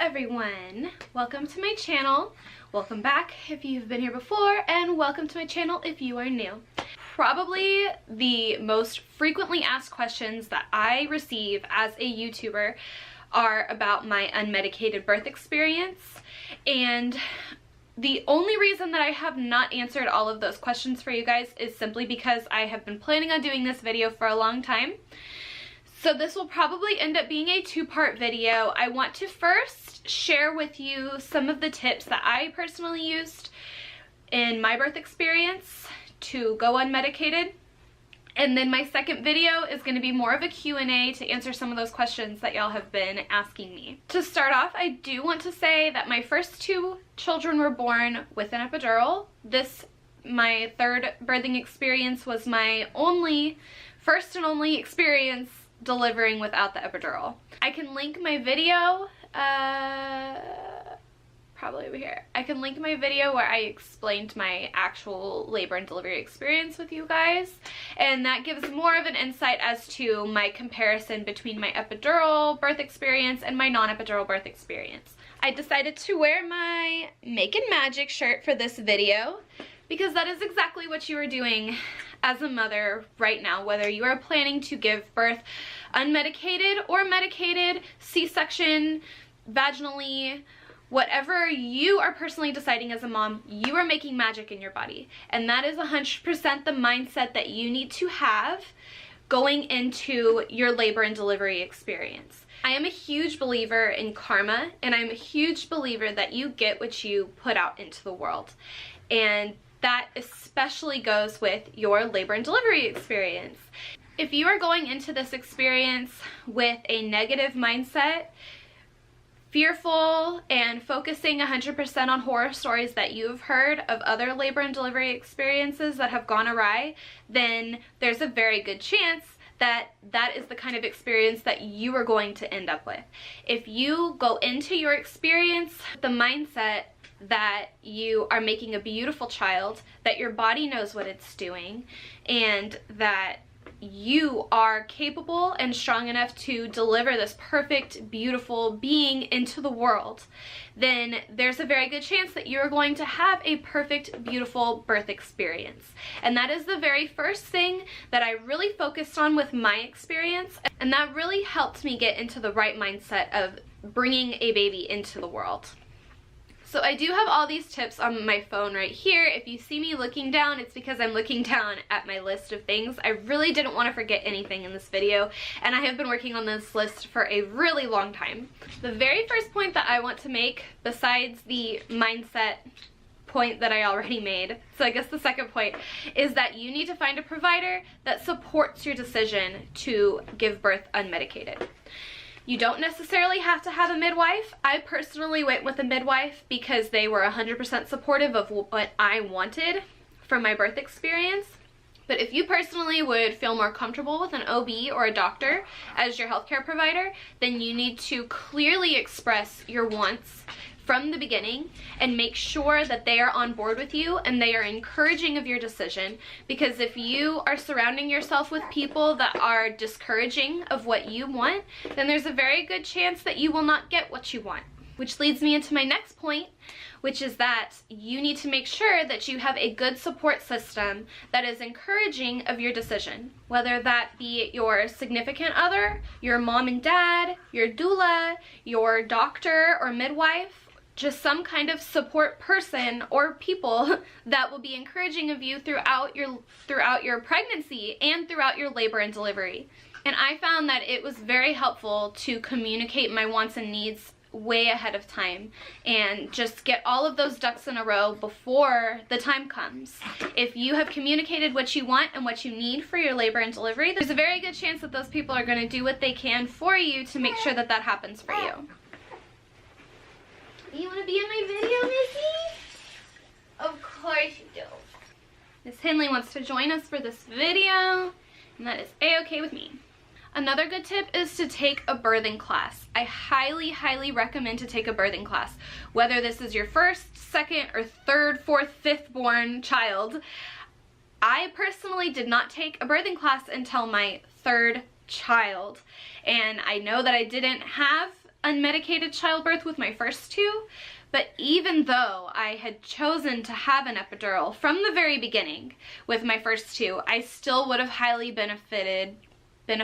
everyone, welcome to my channel. Welcome back if you've been here before, and welcome to my channel if you are new. Probably the most frequently asked questions that I receive as a YouTuber are about my unmedicated birth experience, and the only reason that I have not answered all of those questions for you guys is simply because I have been planning on doing this video for a long time. So this will probably end up being a two-part video. I want to first share with you some of the tips that I personally used in my birth experience to go unmedicated. And then my second video is going to be more of a Q&A to answer some of those questions that y'all have been asking me. To start off, I do want to say that my first two children were born with an epidural. My third birthing experience, was my first and only experience delivering without the epidural. I can link my video, probably over here. I can link my video where I explained my actual labor and delivery experience with you guys, and that gives more of an insight as to my comparison between my epidural birth experience and my non-epidural birth experience. I decided to wear my Making Magic shirt for this video because that is exactly what you are doing as a mother right now, whether you are planning to give birth unmedicated or medicated, C-section, vaginally, whatever you are personally deciding as a mom, you are making magic in your body. And that is 100% the mindset that you need to have going into your labor and delivery experience. I am a huge believer in karma, and I'm a huge believer that you get what you put out into the world. And that especially goes with your labor and delivery experience. If you are going into this experience with a negative mindset, fearful, and focusing 100% on horror stories that you've heard of other labor and delivery experiences that have gone awry, then there's a very good chance that that is the kind of experience that you are going to end up with. If you go into your experience with the mindset that you are making a beautiful child, that your body knows what it's doing, and that you are capable and strong enough to deliver this perfect, beautiful being into the world, then there's a very good chance that you're going to have a perfect, beautiful birth experience. And that is the very first thing that I really focused on with my experience, and that really helped me get into the right mindset of bringing a baby into the world. So I do have all these tips on my phone right here. If you see me looking down, it's because I'm looking down at my list of things. I really didn't want to forget anything in this video, and I have been working on this list for a really long time. The very first point that I want to make, besides the mindset point that I already made, so I guess the second point, is that you need to find a provider that supports your decision to give birth unmedicated. You don't necessarily have to have a midwife. I personally went with a midwife because they were 100% supportive of what I wanted for my birth experience. But if you personally would feel more comfortable with an OB or a doctor as your healthcare provider, then you need to clearly express your wants from the beginning and make sure that they are on board with you and they are encouraging of your decision. Because if you are surrounding yourself with people that are discouraging of what you want, then there's a very good chance that you will not get what you want. Which leads me into my next point, which is that you need to make sure that you have a good support system that is encouraging of your decision. Whether that be your significant other, your mom and dad, your doula, your doctor or midwife, just some kind of support person or people that will be encouraging of you throughout your pregnancy and throughout your labor and delivery. And I found that it was very helpful to communicate my wants and needs way ahead of time and just get all of those ducks in a row before the time comes. If you have communicated what you want and what you need for your labor and delivery, there's a very good chance that those people are going to do what they can for you to make sure that that happens for you. You want to be in my video, Missy? Of course you do. Miss Henley wants to join us for this video, and that is a-okay with me. Another good tip is to take a birthing class. I highly, highly recommend to take a birthing class. Whether this is your first, second, or third, fourth, fifth born child. I personally did not take a birthing class until my third child, and I know that I didn't have unmedicated childbirth with my first two, but even though I had chosen to have an epidural from the very beginning with my first two, I still would have highly benefited. Would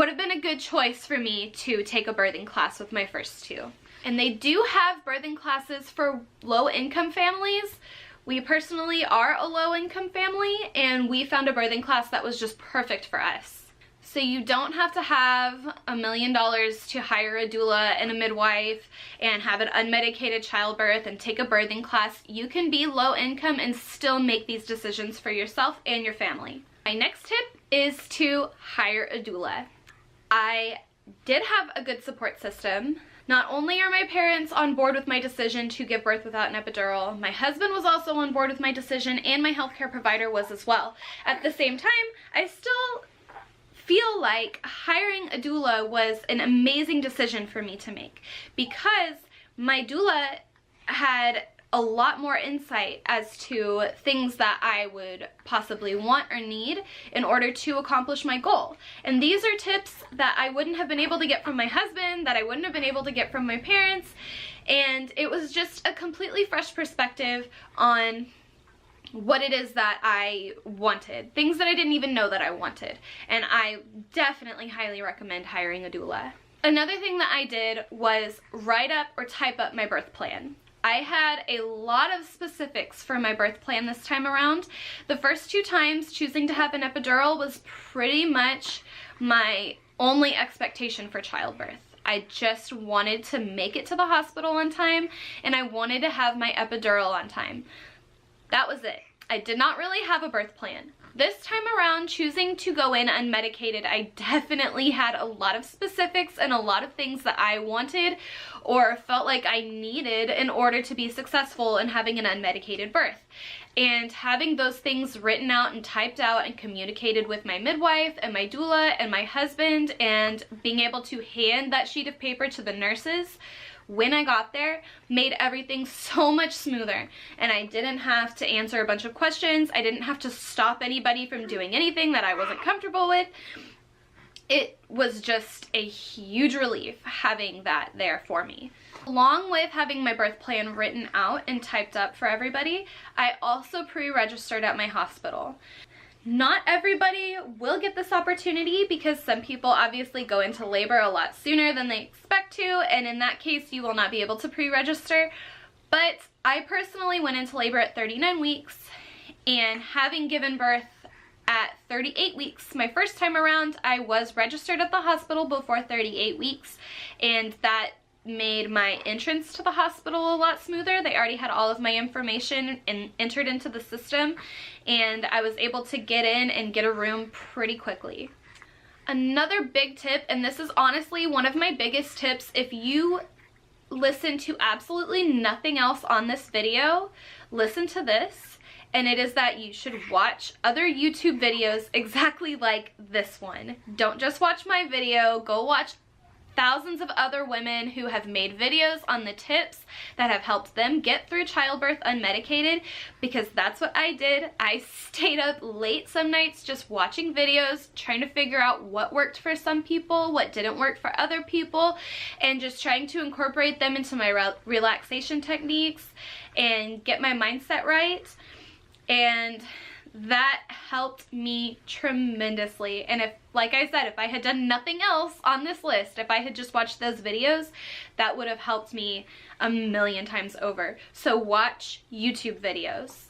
have been a good choice for me to take a birthing class with my first two. And they do have birthing classes for low-income families. We personally are a low-income family, and we found a birthing class that was just perfect for us. So you don't have to have $1 million to hire a doula and a midwife and have an unmedicated childbirth and take a birthing class. You can be low income and still make these decisions for yourself and your family. My next tip is to hire a doula. I did have a good support system. Not only are my parents on board with my decision to give birth without an epidural, my husband was also on board with my decision, and my healthcare provider was as well. At the same time, I still feel like hiring a doula was an amazing decision for me to make, because my doula had a lot more insight as to things that I would possibly want or need in order to accomplish my goal. And these are tips that I wouldn't have been able to get from my husband, that I wouldn't have been able to get from my parents, and it was just a completely fresh perspective on what it is that I wanted, things that I didn't even know that I wanted. And I definitely highly recommend hiring a doula. Another thing that I did was write up or type up my birth plan. I had a lot of specifics for my birth plan this time around. The first two times choosing to have an epidural was pretty much my only expectation for childbirth. I just wanted to make it to the hospital on time, and I wanted to have my epidural on time. That was it. I did not really have a birth plan. This time around, choosing to go in unmedicated, I definitely had a lot of specifics and a lot of things that I wanted or felt like I needed in order to be successful in having an unmedicated birth. And having those things written out and typed out and communicated with my midwife and my doula and my husband, and being able to hand that sheet of paper to the nurses when I got there made everything so much smoother. And I didn't have to answer a bunch of questions. I didn't have to stop anybody from doing anything that I wasn't comfortable with. It was just a huge relief having that there for me. Along with having my birth plan written out and typed up for everybody, I also pre-registered at my hospital. Not everybody will get this opportunity because some people obviously go into labor a lot sooner than they expect to, and in that case you will not be able to pre-register. But I personally went into labor at 39 weeks, and having given birth at 38 weeks my first time around, I was registered at the hospital before 38 weeks, and that made my entrance to the hospital a lot smoother. They already had all of my information and entered into the system, and I was able to get in and get a room pretty quickly. Another big tip, and this is honestly one of my biggest tips, if you listen to absolutely nothing else on this video, listen to this, and it is that you should watch other YouTube videos exactly like this one. Don't just watch my video, go watch thousands of other women who have made videos on the tips that have helped them get through childbirth unmedicated, because that's what I did. I stayed up late some nights just watching videos, trying to figure out what worked for some people, what didn't work for other people, and just trying to incorporate them into my relaxation techniques and get my mindset right. And that helped me tremendously. And if, like I said, if I had done nothing else on this list, if I had just watched those videos, that would have helped me a million times over. So watch YouTube videos.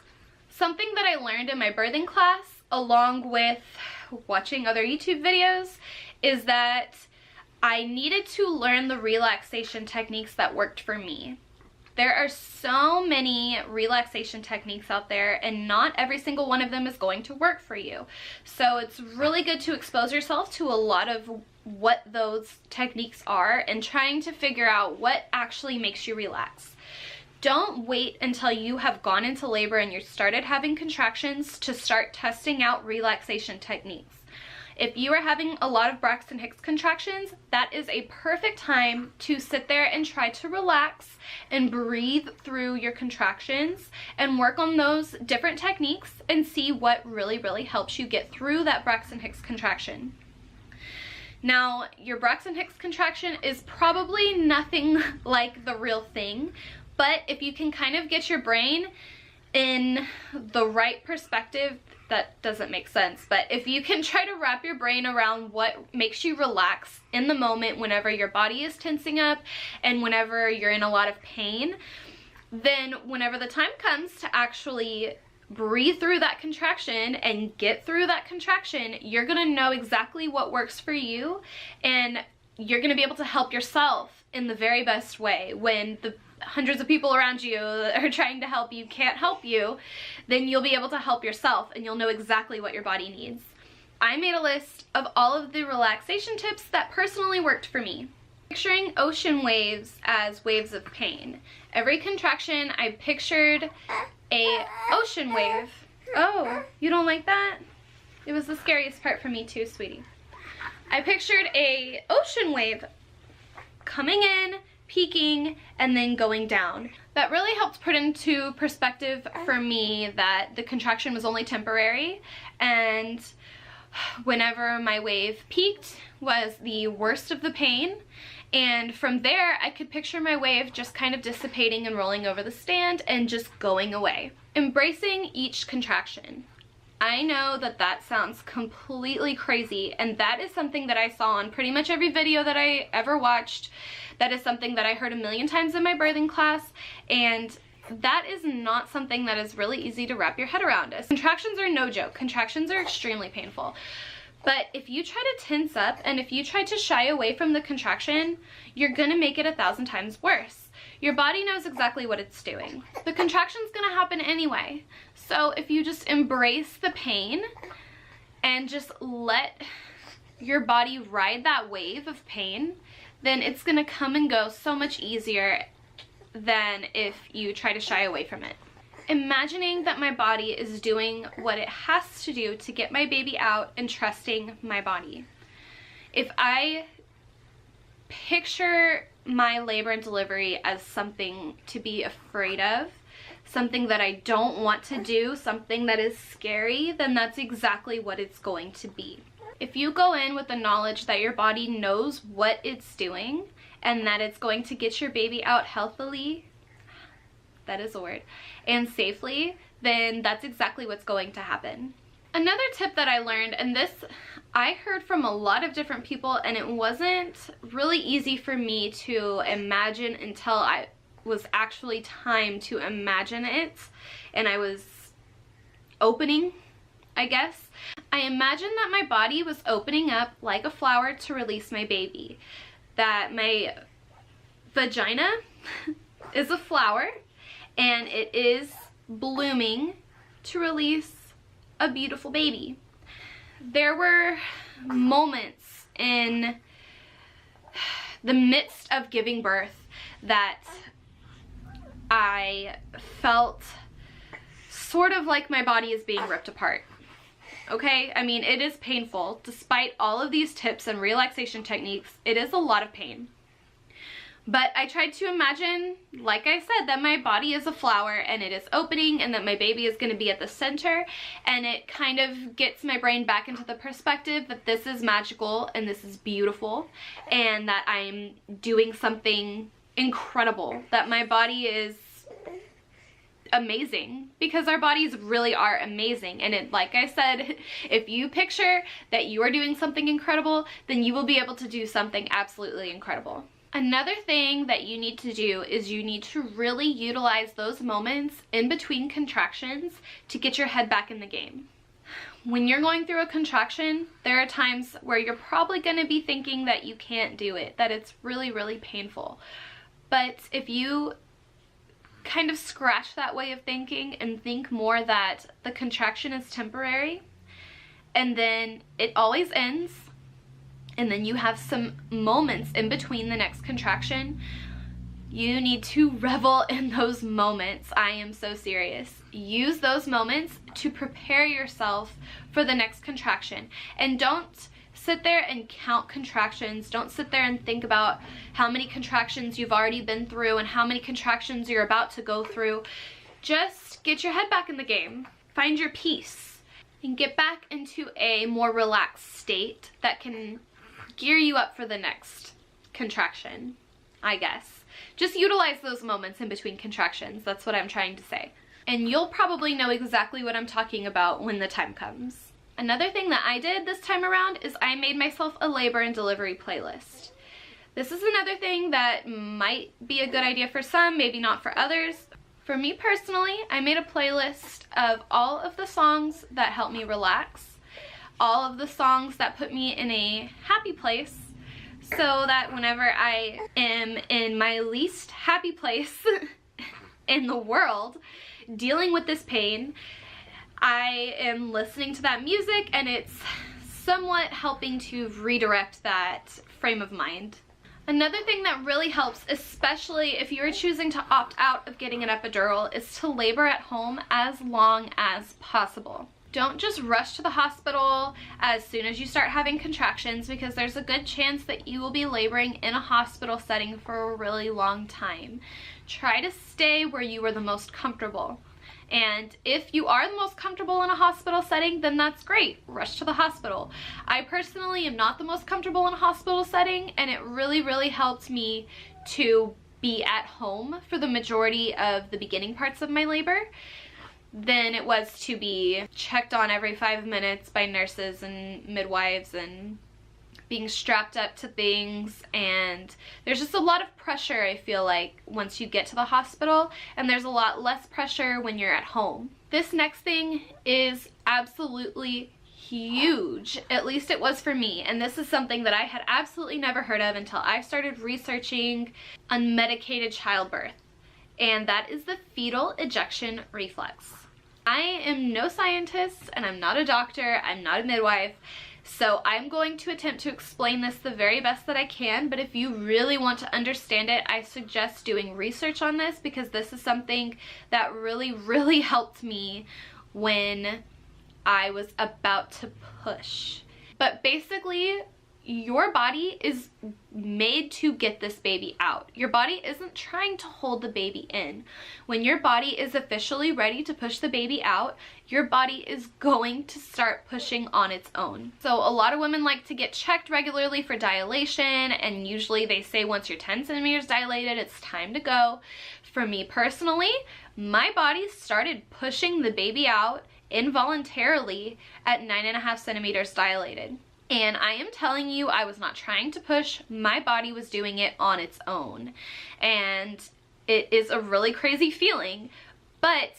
Something that I learned in my birthing class, along with watching other YouTube videos, is that I needed to learn the relaxation techniques that worked for me. There are so many relaxation techniques out there, and not every single one of them is going to work for you. So it's really good to expose yourself to a lot of what those techniques are and trying to figure out what actually makes you relax. Don't wait until you have gone into labor and you started having contractions to start testing out relaxation techniques. If you are having a lot of Braxton Hicks contractions, that is a perfect time to sit there and try to relax and breathe through your contractions and work on those different techniques and see what really helps you get through that Braxton Hicks contraction. Now, your Braxton Hicks contraction is probably nothing like the real thing, but if you can kind of get your brain in the right perspective, that doesn't make sense, but if you can try to wrap your brain around what makes you relax in the moment whenever your body is tensing up and whenever you're in a lot of pain, then whenever the time comes to actually breathe through that contraction and get through that contraction, you're gonna know exactly what works for you, and you're gonna be able to help yourself in the very best way. When the hundreds of people around you that are trying to help you can't help you, then you'll be able to help yourself and you'll know exactly what your body needs. I made a list of all of the relaxation tips that personally worked for me. Picturing ocean waves as waves of pain. Every contraction, I pictured a ocean wave. Oh, you don't like that? It was the scariest part for me too, sweetie. I pictured a ocean wave coming in, peaking, and then going down. That really helped put into perspective for me that the contraction was only temporary, and whenever my wave peaked was the worst of the pain, and from there I could picture my wave just kind of dissipating and rolling over the stand and just going away. Embracing each contraction. I know that that sounds completely crazy, and that is something that I saw on pretty much every video that I ever watched. That is something that I heard a million times in my birthing class, and that is not something that is really easy to wrap your head around. Contractions are no joke. Contractions are extremely painful. But if you try to tense up and if you try to shy away from the contraction, you're gonna make it 1,000 times worse. Your body knows exactly what it's doing. The contraction's gonna happen anyway. So if you just embrace the pain and just let your body ride that wave of pain, then it's gonna come and go so much easier than if you try to shy away from it. Imagining that my body is doing what it has to do to get my baby out and trusting my body. If I picture my labor and delivery as something to be afraid of, something that I don't want to do, something that is scary, then that's exactly what it's going to be. If you go in with the knowledge that your body knows what it's doing and that it's going to get your baby out healthily, that is a word, and safely, then that's exactly what's going to happen. Another tip that I learned, and this I heard from a lot of different people, and it wasn't really easy for me to imagine until I was actually time to imagine it, and I was opening, I guess. I imagined that my body was opening up like a flower to release my baby. That my vagina is a flower and it is blooming to release a beautiful baby. There were moments in the midst of giving birth that I felt sort of like my body is being ripped apart. Okay, I mean, it is painful. Despite all of these tips and relaxation techniques, it is a lot of pain. But I tried to imagine, like I said, that my body is a flower and it is opening and that my baby is going to be at the center, and it kind of gets my brain back into the perspective that this is magical and this is beautiful and that I'm doing something incredible, that my body is amazing, because our bodies really are amazing. And it, like I said, if you picture that you are doing something incredible, then you will be able to do something absolutely incredible. Another thing that you need to do is you need to really utilize those moments in between contractions to get your head back in the game. When you're going through a contraction, there are times where you're probably going to be thinking that you can't do it, that it's really, really painful. But if you kind of scratch that way of thinking and think more that the contraction is temporary and then it always ends, and then you have some moments in between the next contraction, you need to revel in those moments. I am so serious. Use those moments to prepare yourself for the next contraction, and don't sit there and count contractions. Don't sit there and think about how many contractions you've already been through and how many contractions you're about to go through. Just get your head back in the game. Find your peace and get back into a more relaxed state that can gear you up for the next contraction, I guess. Just utilize those moments in between contractions. That's what I'm trying to say. And you'll probably know exactly what I'm talking about when the time comes. Another thing that I did this time around is I made myself a labor and delivery playlist. This is another thing that might be a good idea for some, maybe not for others. For me personally, I made a playlist of all of the songs that help me relax, all of the songs that put me in a happy place, so that whenever I am in my least happy place in the world, dealing with this pain, I am listening to that music and it's somewhat helping to redirect that frame of mind. Another thing that really helps, especially if you're choosing to opt out of getting an epidural, is to labor at home as long as possible. Don't just rush to the hospital as soon as you start having contractions, because there's a good chance that you will be laboring in a hospital setting for a really long time. Try to stay where you are the most comfortable. And if you are the most comfortable in a hospital setting, then that's great. Rush to the hospital. I personally am not the most comfortable in a hospital setting, and it really, really helped me to be at home for the majority of the beginning parts of my labor than it was to be checked on every 5 minutes by nurses and midwives and being strapped up to things. And there's just a lot of pressure, I feel like, once you get to the hospital, and there's a lot less pressure when you're at home. This next thing is absolutely huge, at least it was for me, and this is something that I had absolutely never heard of until I started researching unmedicated childbirth, and that is the fetal ejection reflex. I am no scientist, and I'm not a doctor, I'm not a midwife, so I'm going to attempt to explain this the very best that I can, but if you really want to understand it, I suggest doing research on this, because this is something that really, really helped me when I was about to push. But basically, your body is made to get this baby out. Your body isn't trying to hold the baby in. When your body is officially ready to push the baby out, your body is going to start pushing on its own. So a lot of women like to get checked regularly for dilation, and usually they say once you're 10 centimeters dilated, it's time to go. For me personally, my body started pushing the baby out involuntarily at 9.5 centimeters dilated. And I am telling you, I was not trying to push, my body was doing it on its own. And it is a really crazy feeling, but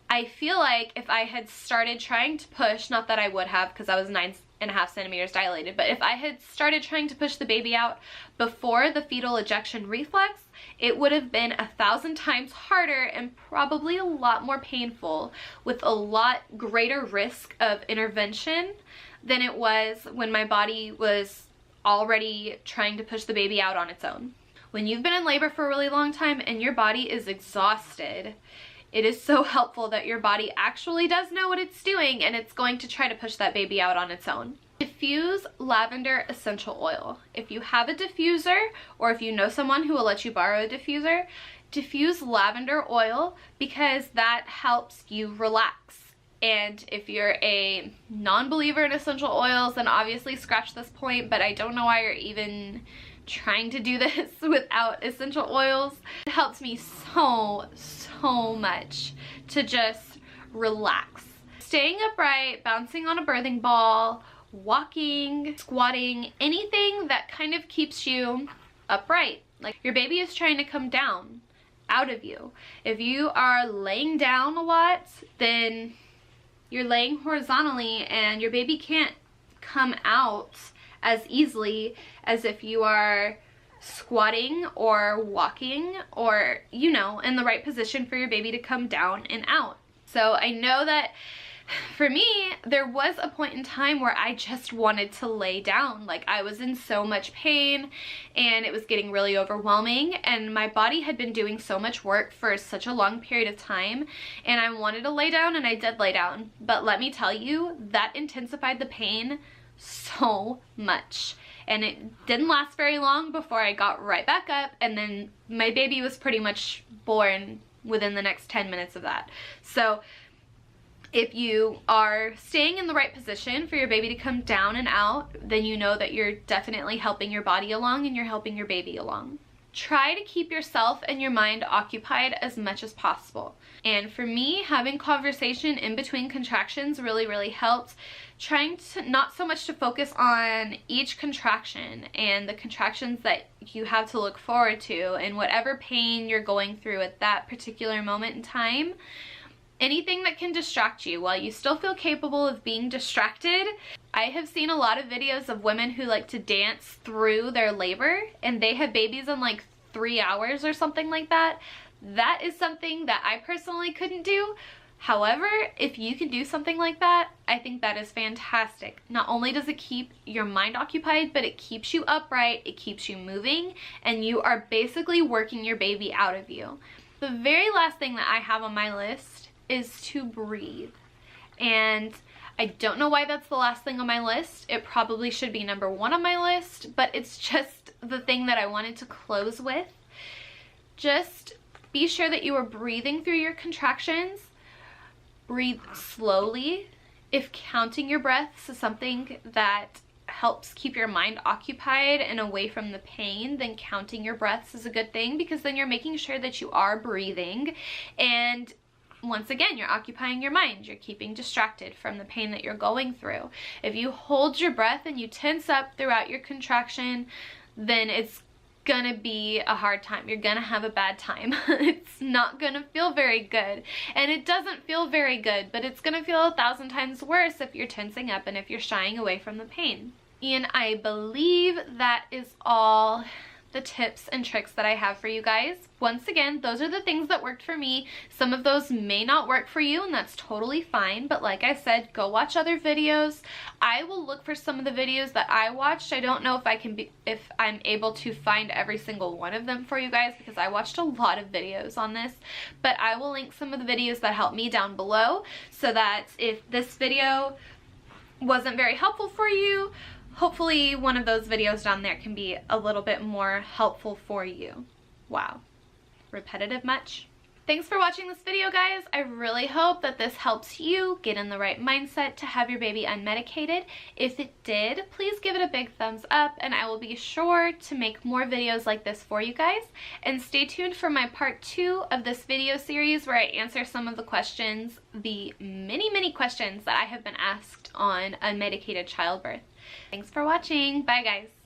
I feel like if I had started trying to push, not that I would have because I was 9.5 centimeters dilated, but if I had started trying to push the baby out before the fetal ejection reflex, it would have been 1,000 times harder and probably a lot more painful, with a lot greater risk of intervention than it was when my body was already trying to push the baby out on its own. When you've been in labor for a really long time and your body is exhausted, it is so helpful that your body actually does know what it's doing, and it's going to try to push that baby out on its own. Diffuse lavender essential oil. If you have a diffuser, or if you know someone who will let you borrow a diffuser, diffuse lavender oil, because that helps you relax. And if you're a non-believer in essential oils, then obviously scratch this point, but I don't know why you're even trying to do this without essential oils. It helps me so much to just relax. Staying upright, bouncing on a birthing ball, walking, squatting, anything that kind of keeps you upright. Like your baby is trying to come down out of you. If you are laying down a lot, then you're laying horizontally and your baby can't come out as easily as if you are squatting or walking, or, you know, in the right position for your baby to come down and out. So I know that for me, there was a point in time where I just wanted to lay down. Like, I was in so much pain and it was getting really overwhelming, and my body had been doing so much work for such a long period of time, and I wanted to lay down, and I did lay down. But let me tell you, that intensified the pain so much. And it didn't last very long before I got right back up, and then my baby was pretty much born within the next 10 minutes of that. So If you are staying in the right position for your baby to come down and out, then you know that you're definitely helping your body along and you're helping your baby along. Try to keep yourself and your mind occupied as much as possible. And for me, having conversation in between contractions really helped. Trying to not so much to focus on each contraction and the contractions that you have to look forward to and whatever pain you're going through at that particular moment in time. Anything that can distract you while you still feel capable of being distracted. I have seen a lot of videos of women who like to dance through their labor and they have babies in like 3 hours or something like that. That is something that I personally couldn't do. However, if you can do something like that, I think that is fantastic. Not only does it keep your mind occupied, but it keeps you upright, it keeps you moving, and you are basically working your baby out of you. The very last thing that I have on my list is to breathe. And I don't know why that's the last thing on my list. It probably should be number 1 on my list, but it's just the thing that I wanted to close with. Just be sure that you are breathing through your contractions. Breathe slowly. If counting your breaths is something that helps keep your mind occupied and away from the pain, then counting your breaths is a good thing, because then you're making sure that you are breathing, and once again, you're occupying your mind. You're keeping distracted from the pain that you're going through. If you hold your breath and you tense up throughout your contraction, then it's gonna be a hard time. You're gonna have a bad time. It's not gonna feel very good. And it doesn't feel very good, but it's gonna feel 1,000 times worse if you're tensing up and if you're shying away from the pain. And I believe that is all the tips and tricks that I have for you guys. Once again, those are the things that worked for me. Some of those may not work for you, and that's totally fine, but like I said, go watch other videos. I will look for some of the videos that I watched. I don't know if I'm able to find every single one of them for you guys, because I watched a lot of videos on this, but I will link some of the videos that helped me down below, so that if this video wasn't very helpful for you, hopefully one of those videos down there can be a little bit more helpful for you. Wow. Repetitive much? Thanks for watching this video, guys. I really hope that this helps you get in the right mindset to have your baby unmedicated. If it did, please give it a big thumbs up, and I will be sure to make more videos like this for you guys. And stay tuned for my part 2 of this video series, where I answer some of the questions, the many questions that I have been asked on unmedicated childbirth. Thanks for watching. Bye, guys.